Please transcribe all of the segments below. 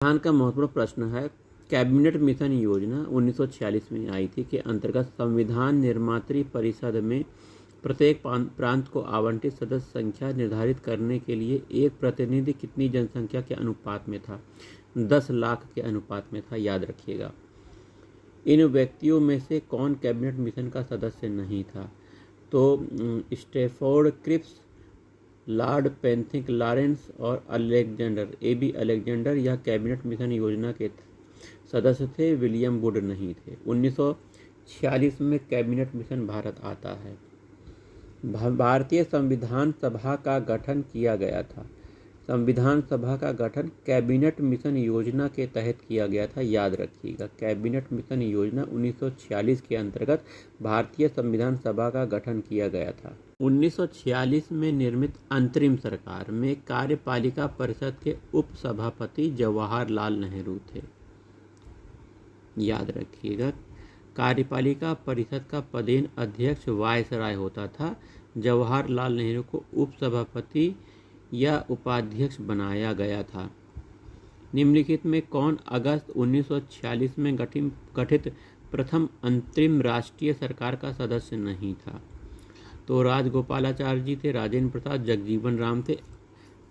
संविधान का महत्वपूर्ण प्रश्न है। कैबिनेट मिशन योजना 1946 में आई थी के अंतर्गत संविधान निर्मात्री परिषद में प्रत्येक प्रांत को आवंटित सदस्य संख्या निर्धारित करने के लिए एक प्रतिनिधि कितनी जनसंख्या के अनुपात में था? 10 लाख के अनुपात में था, याद रखिएगा। इन व्यक्तियों में से कौन कैबिनेट मिशन का सदस्य नहीं था? तो स्टैफोर्ड क्रिप्स, लॉर्ड पेंथिक लॉरेंस और अलेक्जेंडर एबी अलेक्जेंडर यह कैबिनेट मिशन योजना के सदस्य थे, विलियम वुड नहीं थे। 1946 में कैबिनेट मिशन भारत आता है। भारतीय संविधान सभा का गठन किया गया था। संविधान सभा का गठन कैबिनेट मिशन योजना के तहत किया गया था, याद रखिएगा। कैबिनेट मिशन योजना 1946 के अंतर्गत भारतीय संविधान सभा का गठन किया गया था। 1946 में निर्मित अंतरिम सरकार में कार्यपालिका परिषद के उप सभापति जवाहरलाल नेहरू थे, याद रखिएगा। कार्यपालिका परिषद का पदेन अध्यक्ष वायसराय होता था। जवाहरलाल नेहरू को उप सभापति या उपाध्यक्ष बनाया गया था। निम्नलिखित में कौन अगस्त 1946 में गठित प्रथम अंतरिम राष्ट्रीय सरकार का सदस्य नहीं था? तो राजगोपालाचारी जी थे, राजेंद्र प्रसाद, जगजीवन राम थे,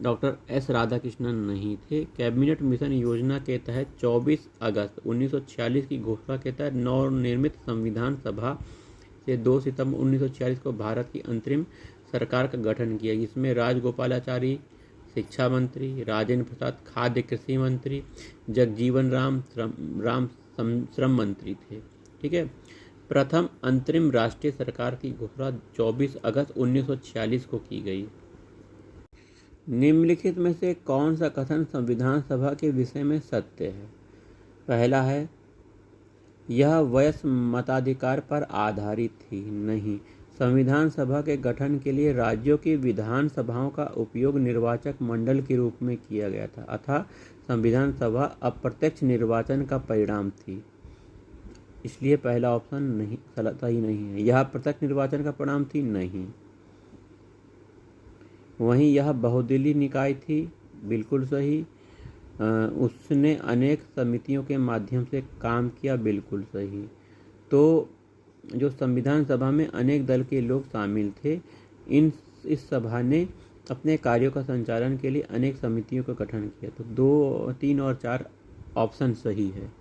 डॉक्टर एस राधाकृष्णन नहीं थे। कैबिनेट मिशन योजना के तहत 24 अगस्त 1946 की घोषणा के तहत नवनिर्मित संविधान सभा से 2 सितंबर 1946 को भारत की अंतरिम सरकार का गठन किया। इसमें राजगोपालाचारी शिक्षा मंत्री, राजेंद्र प्रसाद खाद्य कृषि मंत्री, जगजीवन राम श्रम मंत्री थे। ठीक है। प्रथम अंतरिम राष्ट्रीय सरकार की घोषणा 24 अगस्त 1946 को की गई। निम्नलिखित में से कौन सा कथन संविधान सभा के विषय में सत्य है? पहला है, यह वयस्क मताधिकार पर आधारित थी। नहीं। संविधान सभा के गठन के लिए राज्यों की विधान सभाओं का उपयोग निर्वाचक मंडल के रूप में किया गया था, अतः संविधान सभा अप्रत्यक्ष निर्वाचन का परिणाम थी, इसलिए पहला ऑप्शन नहीं सही नहीं है। यह प्रत्यक्ष निर्वाचन का परिणाम थी, नहीं। वहीं यह बहुदलीय निकाय थी, बिल्कुल सही। उसने अनेक समितियों के माध्यम से काम किया, बिल्कुल सही। तो जो संविधान सभा में अनेक दल के लोग शामिल थे, इस सभा ने अपने कार्यों का संचालन के लिए अनेक समितियों का गठन किया। तो 2, 3 और 4 ऑप्शन सही है।